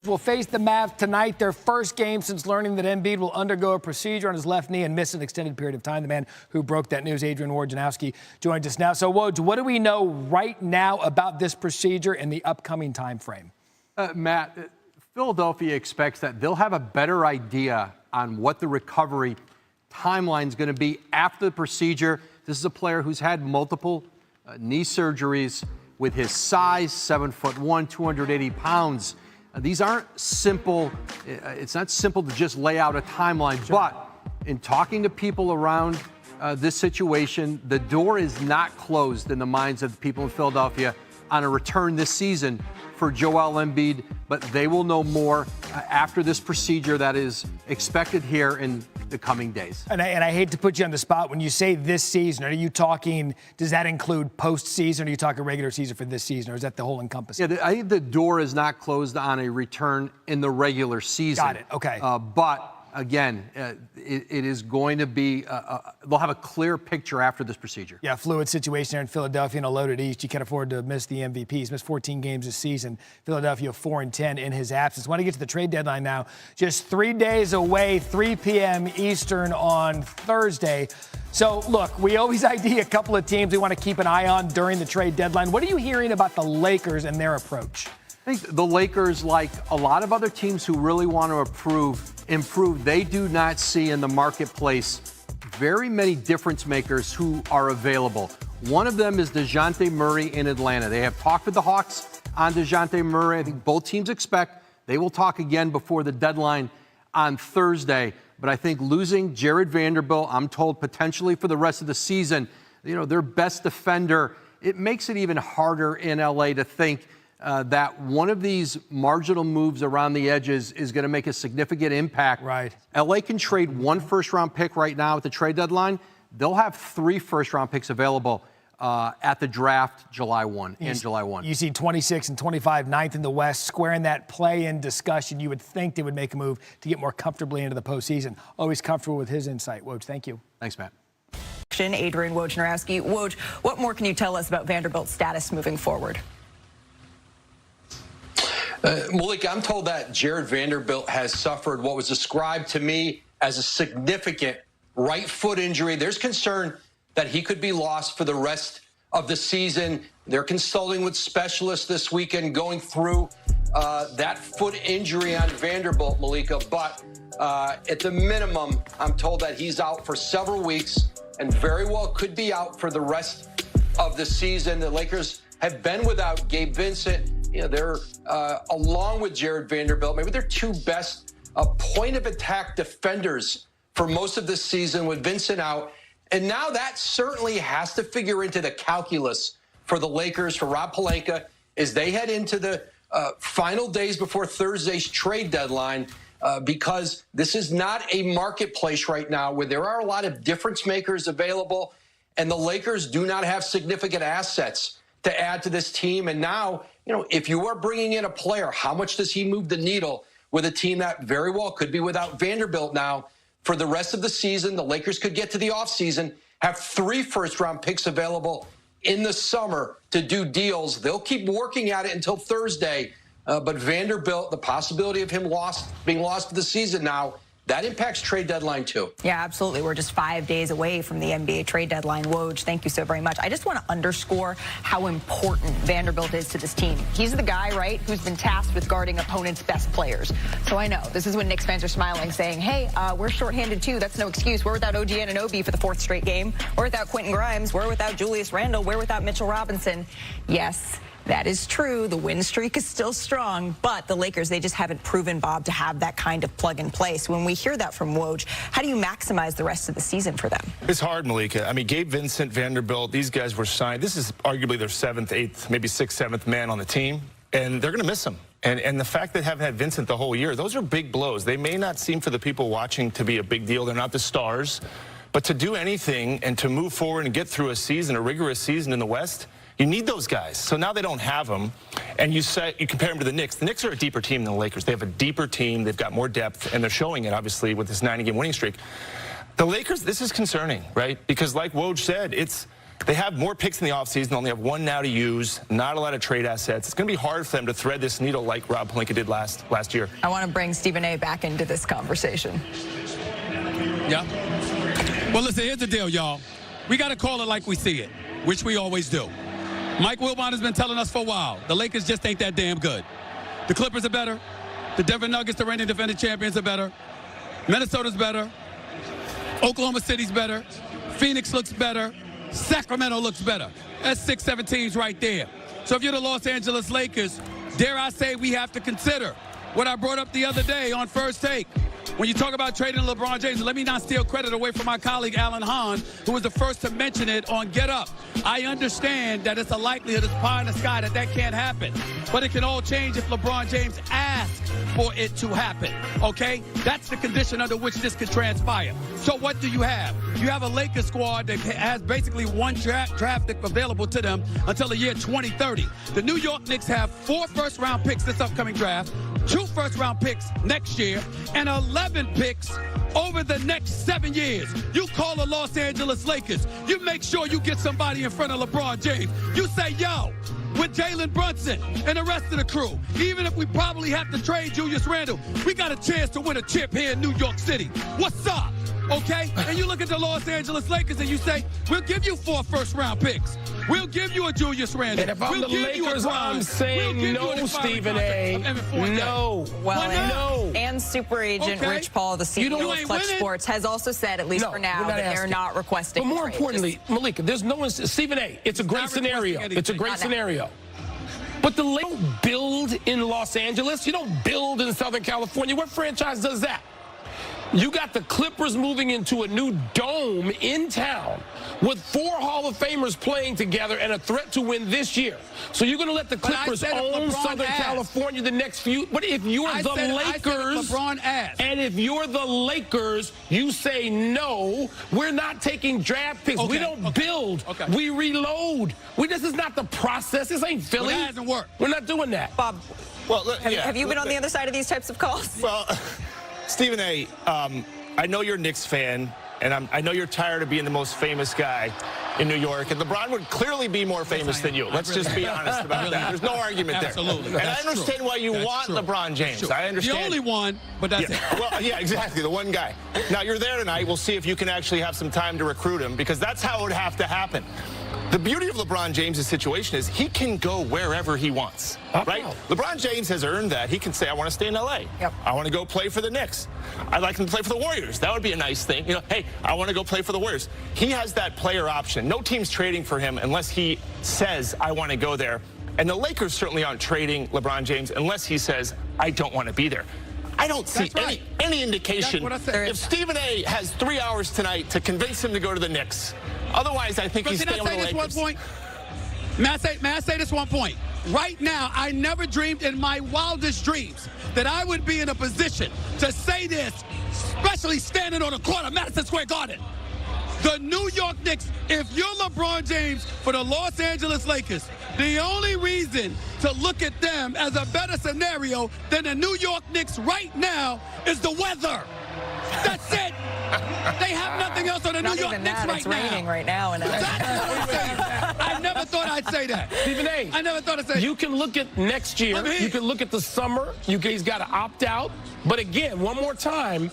Will face the Mavs tonight, their first game since learning that Embiid will undergo a procedure on his left knee and miss an extended period of time. The man who broke that news, Adrian Wojnarowski, joins us now. So, Woj, what do we know right now about this procedure and the upcoming time frame? Matt, Philadelphia expects that they'll have a better idea on what the recovery timeline is going to be after the procedure. This is a player who's had multiple knee surgeries. With his size, 7'1", 280 pounds. These aren't simple. It's not simple to just lay out a timeline. Sure. But in talking to people around this situation, the door is not closed in the minds of the people in Philadelphia on a return this season for Joel Embiid. But they will know more after this procedure that is expected here in the coming days. And I hate to put you on the spot. When you say this season, are you talking, does that include postseason, or are you talking regular season for this season, or is that the whole encompassing? Yeah, I think the door is not closed on a return in the regular season. Got it, okay. But again, it is going to be, they'll have a clear picture after this procedure. Yeah, fluid situation there in Philadelphia in a loaded East. You can't afford to miss the MVP. He's missed 14 games this season. Philadelphia 4-10 in his absence. Want to get to the trade deadline now. Just 3 days away, 3 p.m. Eastern on Thursday. So, look, we always ID a couple of teams we want to keep an eye on during the trade deadline. What are you hearing about the Lakers and their approach? I think the Lakers, like a lot of other teams who really want to improve, they do not see in the marketplace very many difference makers who are available. One of them is DeJounte Murray in Atlanta. They have talked with the Hawks on DeJounte Murray. I think both teams expect they will talk again before the deadline on Thursday. But I think losing Jared Vanderbilt, I'm told potentially for the rest of the season, their best defender, it makes it even harder in LA to think that one of these marginal moves around the edges is going to make a significant impact. Right. LA can trade 1 first-round pick right now at the trade deadline. They'll have 3 first-round picks available at the draft July 1. You see 26 and 25, 9th in the West, squaring that play-in discussion. You would think they would make a move to get more comfortably into the postseason. Always comfortable with his insight. Woj, thank you. Thanks, Matt. Adrian Wojnarowski. Woj, what more can you tell us about Vanderbilt's status moving forward? Malik, I'm told that Jared Vanderbilt has suffered what was described to me as a significant right foot injury. There's concern that he could be lost for the rest of the season. They're consulting with specialists this weekend going through that foot injury on Vanderbilt, Malika. But at the minimum, I'm told that he's out for several weeks and very well could be out for the rest of the season. The Lakers have been without Gabe Vincent. They're, along with Jared Vanderbilt, maybe they're 2 best point-of-attack defenders for most of this season with Vincent out. And now that certainly has to figure into the calculus for the Lakers, for Rob Pelinka, as they head into the final days before Thursday's trade deadline, because this is not a marketplace right now where there are a lot of difference makers available, and the Lakers do not have significant assets to add to this team. And now, if you are bringing in a player, how much does he move the needle with a team that very well could be without Vanderbilt now for the rest of the season? The Lakers could get to the offseason, have 3 first-round picks available in the summer to do deals. They'll keep working at it until Thursday. But Vanderbilt, the possibility of him being lost for the season now, that impacts trade deadline, too. Yeah, absolutely. We're just 5 days away from the NBA trade deadline. Woj, thank you so very much. I just want to underscore how important Vanderbilt is to this team. He's the guy, right, who's been tasked with guarding opponents' best players. So I know this is when Knicks fans are smiling, saying, hey, we're shorthanded, too. That's no excuse. We're without OG Anunoby for the 4th straight game. We're without Quentin Grimes. We're without Julius Randle. We're without Mitchell Robinson. Yes, that is true. The win streak is still strong, but the Lakers, they just haven't proven, Bob, to have that kind of plug and play. So when we hear that from Woj, how do you maximize the rest of the season for them? It's hard, Malika. I mean, Gabe Vincent, Vanderbilt, these guys were signed. This is arguably their 7th, 8th, maybe 6th, 7th man on the team, and they're going to miss him. And the fact that they haven't had Vincent the whole year, those are big blows. They may not seem for the people watching to be a big deal. They're not the stars. But to do anything and to move forward and get through a season, a rigorous season in the West, you need those guys. So now they don't have them, and you compare them to the Knicks. The Knicks are a deeper team than the Lakers. They have a deeper team. They've got more depth, and they're showing it, obviously, with this 90-game winning streak. The Lakers, this is concerning, right? Because like Woj said, They have more picks in the offseason. They only have one now to use. Not a lot of trade assets. It's going to be hard for them to thread this needle like Rob Pelinka did last year. I want to bring Stephen A. back into this conversation. Yeah. Well, listen, here's the deal, y'all. We got to call it like we see it, which we always do. Mike Wilbon has been telling us for a while, the Lakers just ain't that damn good. The Clippers are better. The Denver Nuggets, the reigning defending champions, are better. Minnesota's better. Oklahoma City's better. Phoenix looks better. Sacramento looks better. That's 6-7 teams right there. So if you're the Los Angeles Lakers, dare I say we have to consider what I brought up the other day on First Take. When you talk about trading LeBron James, let me not steal credit away from my colleague Alan Hahn, who was the first to mention it on Get Up. I understand that it's a likelihood, it's pie in the sky that can't happen. But it can all change if LeBron James asks for it to happen, okay? That's the condition under which this could transpire. So what do you have? You have a Lakers squad that has basically one draft pick available to them until the year 2030. The New York Knicks have 4 first-round picks this upcoming draft, 2 first-round picks next year, and 11 picks over the next 7 years. You call the Los Angeles Lakers. You make sure you get somebody in front of LeBron James. You say, yo, with Jalen Brunson and the rest of the crew, even if we probably have to trade Julius Randle, we got a chance to win a chip here in New York City. What's up? Okay? And you look at the Los Angeles Lakers and you say, we'll give you 4 first-round picks. We'll give you a Julius Randle. And if I'm the Lakers, I'm saying no, Stephen A. No. Well, no. And super agent Rich Paul, the CEO of Clutch Sports, has also said, at least for now, that they're not requesting. But more importantly, Malika, there's no one. Stephen A. It's a great scenario. It's a great scenario. But the Lakers don't build in Los Angeles. You don't build in Southern California. What franchise does that? You got the Clippers moving into a new dome in town with 4 Hall of Famers playing together and a threat to win this year. So you're going to let the Clippers own Southern California the next few. But if you're the Lakers, and if you're the Lakers, you say no, we're not taking draft picks. We don't build. We reload. This is not the process. This ain't Philly. That hasn't worked. We're not doing that. Bob, have you been on the other side of these types of calls? Well, Stephen A., I know you're a Knicks fan, and I know you're tired of being the most famous guy in New York, and LeBron would clearly be more famous than you. Let's just be honest about that. There's no argument there. Absolutely. And I understand why you want LeBron James. I understand. The only one, but that's it. Well, yeah, exactly, the one guy. Now, you're there tonight. We'll see if you can actually have some time to recruit him, because that's how it would have to happen. The beauty of LeBron James' situation is he can go wherever he wants, right? LeBron James has earned that. He can say, I want to stay in L.A. Yep. I want to go play for the Knicks. I'd like him to play for the Warriors. That would be a nice thing. You know, hey, I want to go play for the Warriors. He has that player option. No team's trading for him unless he says, I want to go there. And the Lakers certainly aren't trading LeBron James unless he says, I don't want to be there. I don't see any indication. If Stephen A. has 3 hours tonight to convince him to go to the Knicks, otherwise, I think he's staying with the Lakers. May I say this one point? Right now, I never dreamed in my wildest dreams that I would be in a position to say this, especially standing on the court of Madison Square Garden. The New York Knicks, if you're LeBron James for the Los Angeles Lakers, the only reason to look at them as a better scenario than the New York Knicks right now is the weather. That's it. They have nothing else on the New York Knicks right now. It's raining right now. I never thought I'd say that. Stephen A. I never thought I'd say that. You can look at next year. You can look at the summer. He's got to opt out. But again, one more time,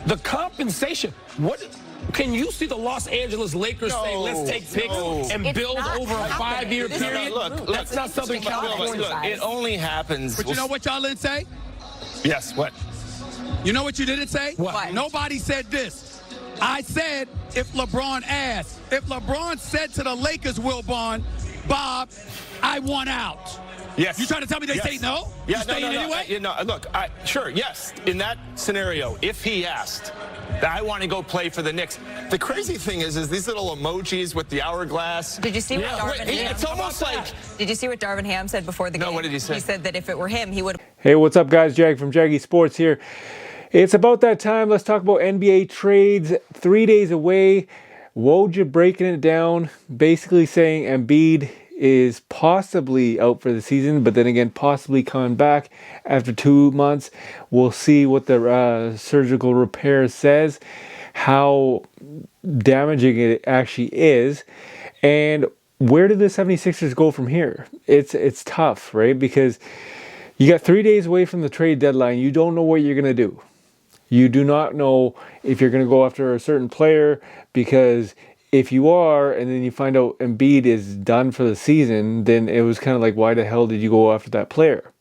the compensation. What can you see the Los Angeles Lakers say, let's take picks and build over a 5-year period? Look, that's not Southern California. Look, it only happens. But you know what y'all didn't say? Yes, what? You know what you didn't say? What? Nobody said this. I said if LeBron asked. If LeBron said to the Lakers, Bob, I want out. Yes. You trying to tell me they say no? Yeah, you staying anyway? Look, sure, yes. In that scenario, if he asked, I want to go play for the Knicks. The crazy thing is these little emojis with the hourglass. Did you see what Darvin Ham? It's almost like. Did you see what Darvin Ham said before the game? No, what did he say? He said that if it were him, he would. Hey, what's up, guys? Jag from Jaggy Sports here. It's about that time. Let's talk about NBA trades. 3 days away. WOJ breaking it down, basically saying Embiid is possibly out for the season, but then again, possibly coming back after 2 months. We'll see what the surgical repair says, how damaging it actually is, and where do the 76ers go from here? It's tough, right? Because you got 3 days away from the trade deadline. You don't know what you're going to do. You do not know if you're going to go after a certain player, because if you are, and then you find out Embiid is done for the season, then it was kind of like, why the hell did you go after that player?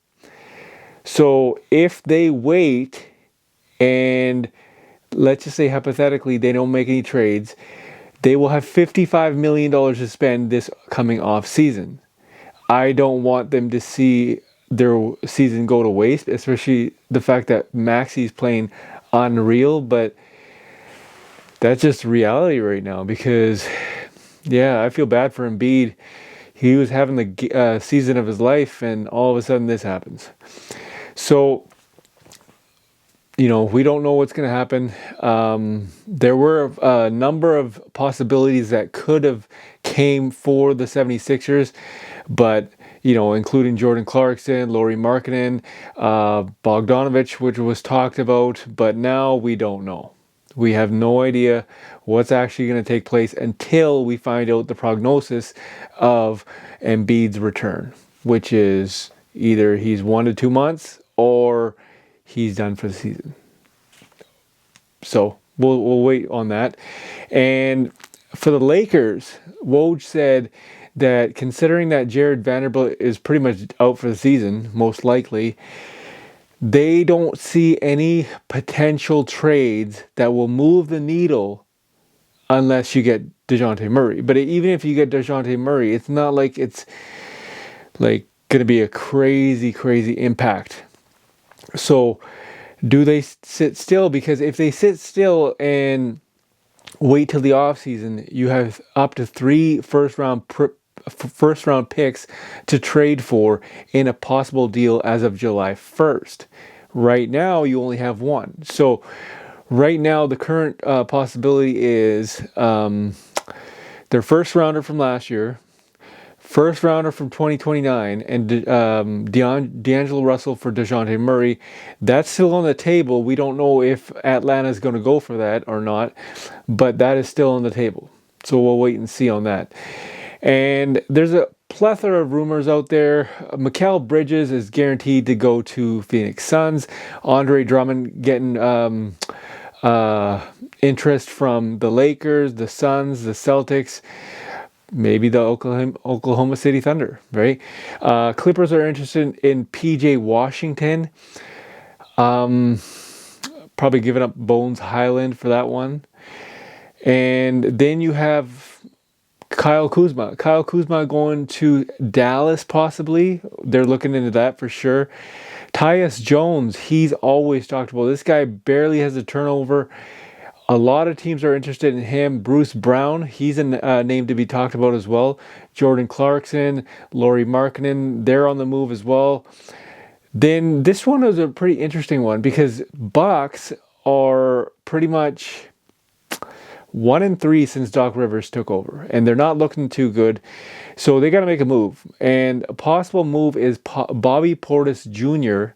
So if they wait, and let's just say hypothetically they don't make any trades, they will have $55 million to spend this coming off season. I don't want them to see their season go to waste, especially the fact that Maxi's playing unreal, but that's just reality right now, because yeah, I feel bad for Embiid. He was having the season of his life, and all of a sudden this happens. So, you know, we don't know what's going to happen. There were a number of possibilities that could have came for the 76ers, but, you know, including Jordan Clarkson, Lauri Markkanen, Bogdanovic, which was talked about, but now we don't know. We have no idea what's actually going to take place until we find out the prognosis of Embiid's return, which is either he's 1 to 2 months or he's done for the season. So we'll wait on that. And for the Lakers, Woj said that considering that Jared Vanderbilt is pretty much out for the season, most likely, they don't see any potential trades that will move the needle unless you get DeJounte Murray. But even if you get DeJounte Murray, it's not like it's like going to be a crazy impact. So do they sit still? Because if they sit still and wait till the offseason, you have up to 3 first round picks to trade for in a possible deal as of July 1st. Right now, you only have 1. So right now, the current possibility is their first rounder from last year, first rounder from 2029, and D'Angelo Russell for DeJounte Murray. That's still on the table. We don't know if Atlanta's going to go for that or not, but that is still on the table. So we'll wait and see on that. And there's a plethora of rumors out there. Mikal Bridges is guaranteed to go to Phoenix Suns. Andre Drummond getting interest from the Lakers, the Suns, the Celtics, maybe the Oklahoma City Thunder, right? Clippers are interested in PJ Washington. Probably giving up Bones Highland for that one. And then you have Kyle Kuzma. Kyle Kuzma going to Dallas, possibly. They're looking into that for sure. Tyus Jones, he's always talked about. This guy barely has a turnover. A lot of teams are interested in him. Bruce Brown, he's a name to be talked about as well. Jordan Clarkson, Lauri Markkanen, they're on the move as well. Then this one is a pretty interesting one, because Bucks are pretty much 1-3 since Doc Rivers took over, and they're not looking too good. So they got to make a move, and a possible move is Bobby Portis Jr.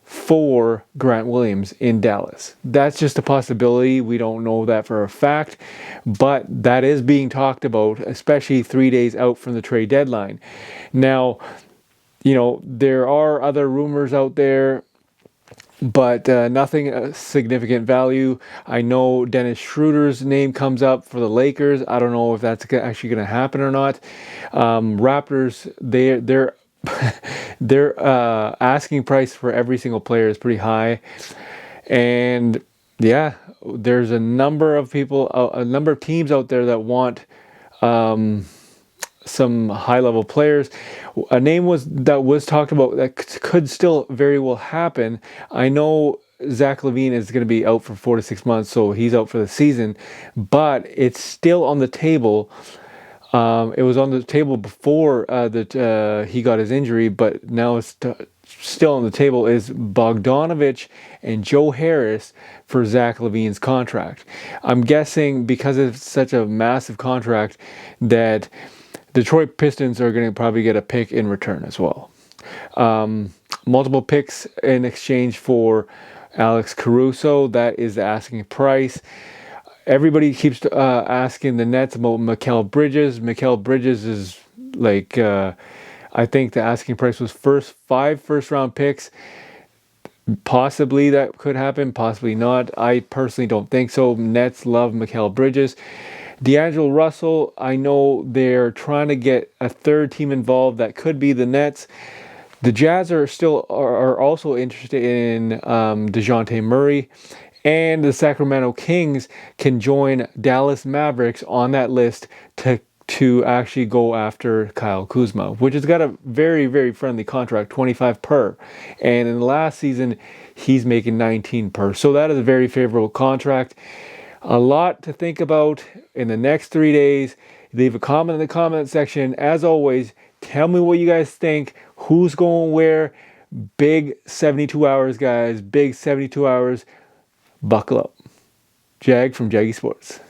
for Grant Williams in Dallas. That's just a possibility. We don't know that for a fact, but that is being talked about, especially 3 days out from the trade deadline. Now, you know, there are other rumors out there, but nothing significant value. I know Dennis Schroeder's name comes up for the Lakers. I don't know if that's actually going to happen or not. Raptors, their asking price for every single player is pretty high. And yeah, there's a number of people, a number of teams out there that want some high-level players. A name that was talked about that could still very well happen. I know Zach LaVine is going to be out for 4 to 6 months, so he's out for the season, but it's still on the table. It was on the table before he got his injury, but now it's still on the table, is Bogdanovic and Joe Harris for Zach LaVine's contract. I'm guessing because it's such a massive contract that Detroit Pistons are going to probably get a pick in return as well. Multiple picks in exchange for Alex Caruso. That is the asking price. Everybody keeps asking the Nets about Mikal Bridges. Mikal Bridges is like, I think the asking price was 5 first-round picks. Possibly that could happen, possibly not. I personally don't think so. Nets love Mikal Bridges. D'Angelo Russell, I know they're trying to get a third team involved. That could be the Nets. The Jazz are also interested in DeJounte Murray. And the Sacramento Kings can join Dallas Mavericks on that list to actually go after Kyle Kuzma, which has got a very, very friendly contract, 25 per. And in the last season, he's making 19 per. So that is a very favorable contract. A lot to think about in the next 3 days. Leave a comment in the comment section. As always, tell me what you guys think. Who's going where? Big 72 hours, guys. Big 72 hours. Buckle up. Jag from Jaggy Sports.